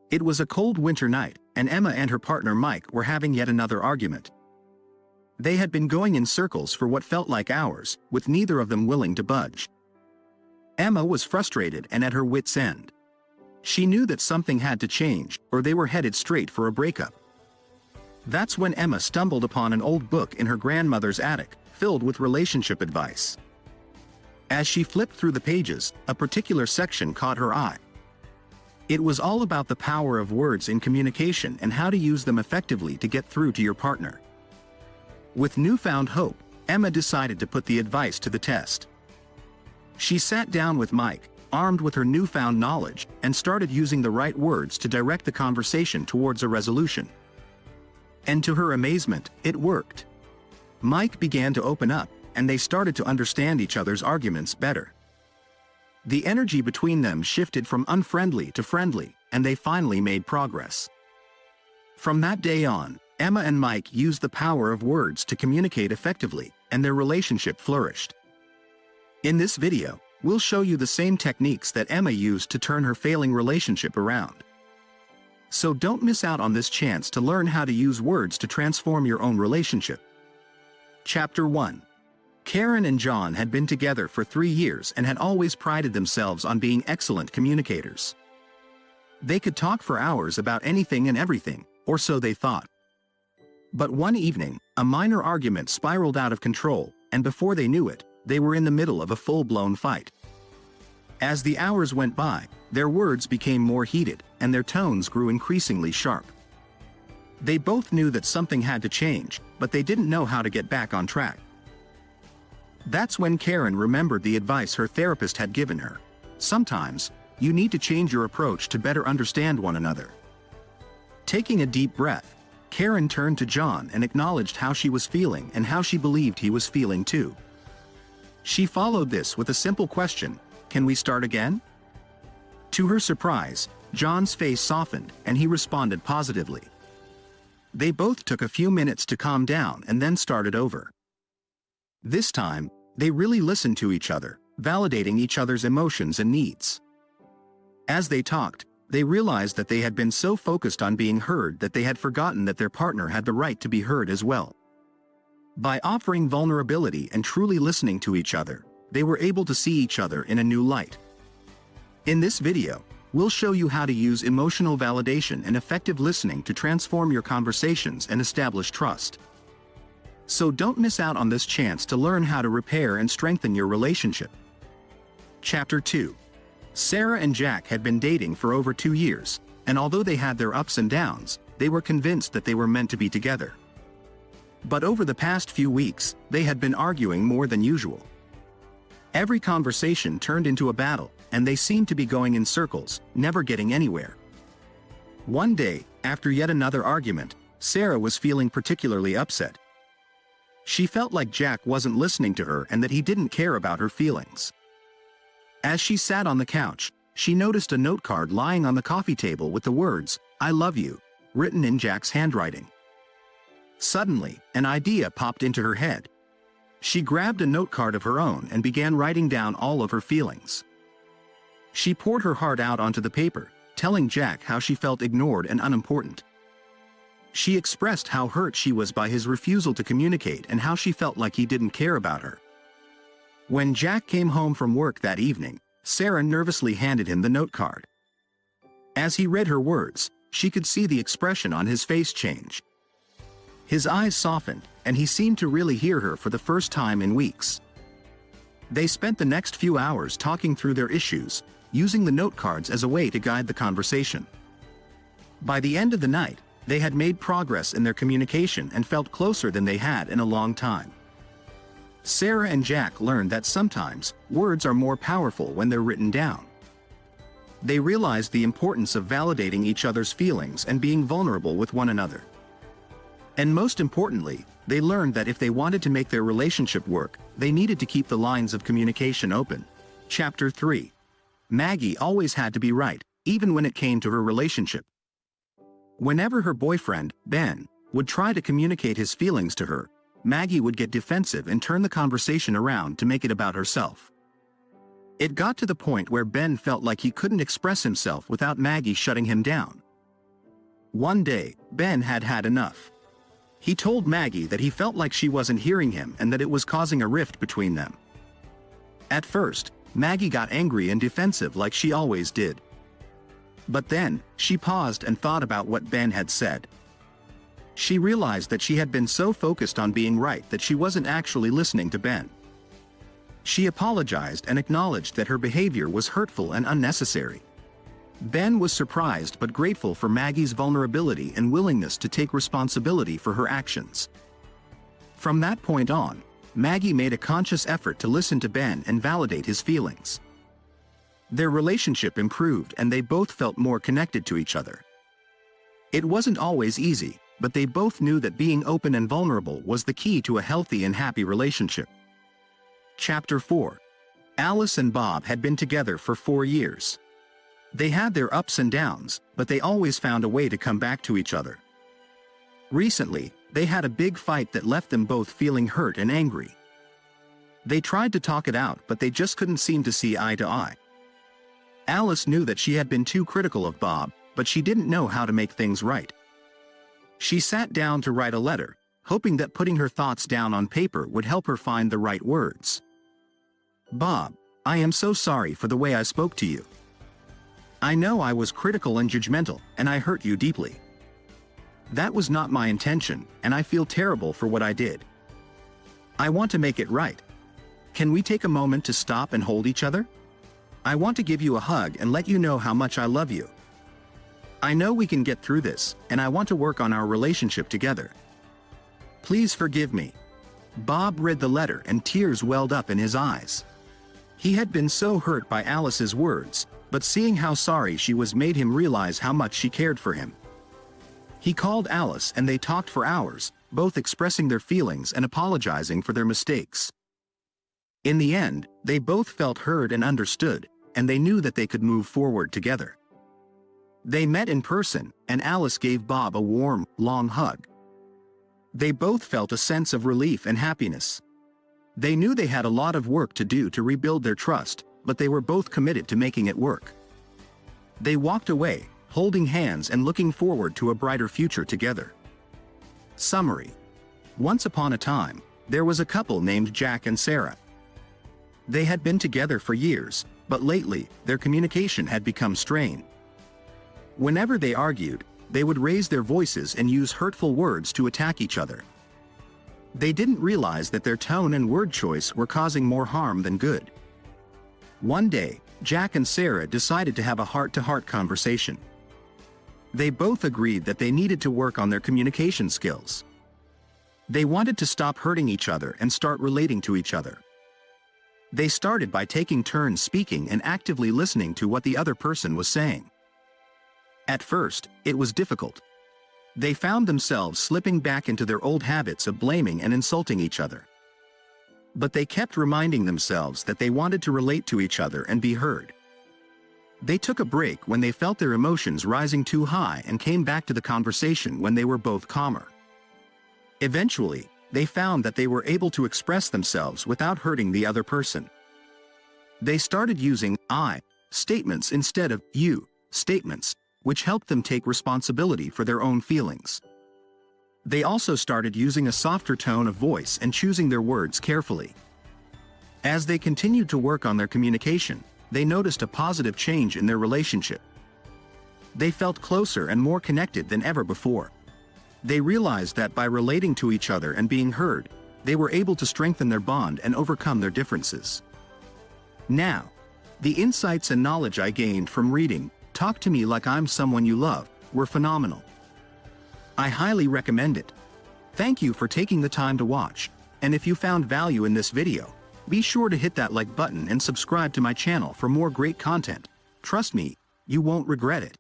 It was a cold winter night, and Emma and her partner Mike were having yet another argument. They had been going in circles for what felt like hours, with neither of them willing to budge. Emma was frustrated and at her wits' end. She knew that something had to change, or they were headed straight for a breakup. That's when Emma stumbled upon an old book in her grandmother's attic, filled with relationship advice. As she flipped through the pages, a particular section caught her eye. It was all about the power of words in communication and how to use them effectively to get through to your partner. With newfound hope, Emma decided to put the advice to the test. She sat down with Mike, armed with her newfound knowledge, and started using the right words to direct the conversation towards a resolution. And to her amazement, it worked. Mike began to open up, and they started to understand each other's arguments better. The energy between them shifted from unfriendly to friendly, and they finally made progress. From that day on, Emma and Mike used the power of words to communicate effectively, and their relationship flourished. In this video, we'll show you the same techniques that Emma used to turn her failing relationship around. So don't miss out on this chance to learn how to use words to transform your own relationship. Chapter 1. Karen and John had been together for 3 years and had always prided themselves on being excellent communicators. They could talk for hours about anything and everything, or so they thought. But one evening, a minor argument spiraled out of control, and before they knew it, they were in the middle of a full-blown fight. As the hours went by, their words became more heated, and their tones grew increasingly sharp. They both knew that something had to change, but they didn't know how to get back on track. That's when Karen remembered the advice her therapist had given her. Sometimes, you need to change your approach to better understand one another. Taking a deep breath, Karen turned to John and acknowledged how she was feeling and how she believed he was feeling too. She followed this with a simple question: "Can we start again?" To her surprise, John's face softened and he responded positively. They both took a few minutes to calm down and then started over. This time, they really listened to each other, validating each other's emotions and needs. As they talked, they realized that they had been so focused on being heard that they had forgotten that their partner had the right to be heard as well. By offering vulnerability and truly listening to each other, they were able to see each other in a new light. In this video, we'll show you how to use emotional validation and effective listening to transform your conversations and establish trust. So don't miss out on this chance to learn how to repair and strengthen your relationship. Chapter 2. Sarah and Jack had been dating for over 2 years, and although they had their ups and downs, they were convinced that they were meant to be together. But over the past few weeks, they had been arguing more than usual. Every conversation turned into a battle, and they seemed to be going in circles, never getting anywhere. One day, after yet another argument, Sarah was feeling particularly upset. She felt like Jack wasn't listening to her and that he didn't care about her feelings. As she sat on the couch, she noticed a note card lying on the coffee table with the words, "I love you," written in Jack's handwriting. Suddenly, an idea popped into her head. She grabbed a note card of her own and began writing down all of her feelings. She poured her heart out onto the paper, telling Jack how she felt ignored and unimportant. She expressed how hurt she was by his refusal to communicate and how she felt like he didn't care about her. When Jack came home from work that evening, Sarah nervously handed him the note card. As he read her words, she could see the expression on his face change. His eyes softened, and he seemed to really hear her for the first time in weeks. They spent the next few hours talking through their issues, using the note cards as a way to guide the conversation. By the end of the night, they had made progress in their communication and felt closer than they had in a long time. Sarah and Jack learned that sometimes, words are more powerful when they're written down. They realized the importance of validating each other's feelings and being vulnerable with one another. And most importantly, they learned that if they wanted to make their relationship work, they needed to keep the lines of communication open. Chapter 3. Maggie always had to be right, even when it came to her relationship. Whenever her boyfriend, Ben, would try to communicate his feelings to her, Maggie would get defensive and turn the conversation around to make it about herself. It got to the point where Ben felt like he couldn't express himself without Maggie shutting him down, One day, Ben had had enough. He told Maggie that he felt like she wasn't hearing him and that it was causing a rift between them. At first, Maggie got angry and defensive like she always did. But then, she paused and thought about what Ben had said. She realized that she had been so focused on being right that she wasn't actually listening to Ben. She apologized and acknowledged that her behavior was hurtful and unnecessary. Ben was surprised but grateful for Maggie's vulnerability and willingness to take responsibility for her actions. From that point on, Maggie made a conscious effort to listen to Ben and validate his feelings. Their relationship improved and they both felt more connected to each other. It wasn't always easy, but they both knew that being open and vulnerable was the key to a healthy and happy relationship. Chapter 4. Alice and Bob had been together for 4 years. They had their ups and downs, but they always found a way to come back to each other. Recently, they had a big fight that left them both feeling hurt and angry. They tried to talk it out, but they just couldn't seem to see eye to eye. Alice knew that she had been too critical of Bob, but she didn't know how to make things right. She sat down to write a letter, hoping that putting her thoughts down on paper would help her find the right words. Bob, I am so sorry for the way I spoke to you. I know I was critical and judgmental, and I hurt you deeply. That was not my intention, and I feel terrible for what I did. I want to make it right. Can we take a moment to stop and hold each other? I want to give you a hug and let you know how much I love you. I know we can get through this, and I want to work on our relationship together. Please forgive me. Bob read the letter and tears welled up in his eyes. He had been so hurt by Alice's words, but seeing how sorry she was made him realize how much she cared for him. He called Alice and they talked for hours, both expressing their feelings and apologizing for their mistakes. In the end, they both felt heard and understood, and they knew that they could move forward together. They met in person, and Alice gave Bob a warm, long hug. They both felt a sense of relief and happiness. They knew they had a lot of work to do to rebuild their trust, but they were both committed to making it work. They walked away, holding hands and looking forward to a brighter future together. Summary. Once upon a time, there was a couple named Jack and Sarah. They had been together for years, but lately, their communication had become strained. Whenever they argued, they would raise their voices and use hurtful words to attack each other. They didn't realize that their tone and word choice were causing more harm than good. One day, Jack and Sarah decided to have a heart-to-heart conversation. They both agreed that they needed to work on their communication skills. They wanted to stop hurting each other and start relating to each other. They started by taking turns speaking and actively listening to what the other person was saying. At first, it was difficult. They found themselves slipping back into their old habits of blaming and insulting each other. But they kept reminding themselves that they wanted to relate to each other and be heard. They took a break when they felt their emotions rising too high and came back to the conversation when they were both calmer. Eventually, they found that they were able to express themselves without hurting the other person. They started using I statements instead of you statements, which helped them take responsibility for their own feelings. They also started using a softer tone of voice and choosing their words carefully. As they continued to work on their communication, they noticed a positive change in their relationship. They felt closer and more connected than ever before. They realized that by relating to each other and being heard, they were able to strengthen their bond and overcome their differences. Now, the insights and knowledge I gained from reading Talk to Me Like I'm Someone You Love were phenomenal. I highly recommend it. Thank you for taking the time to watch, and if you found value in this video, be sure to hit that like button and subscribe to my channel for more great content. Trust me, you won't regret it.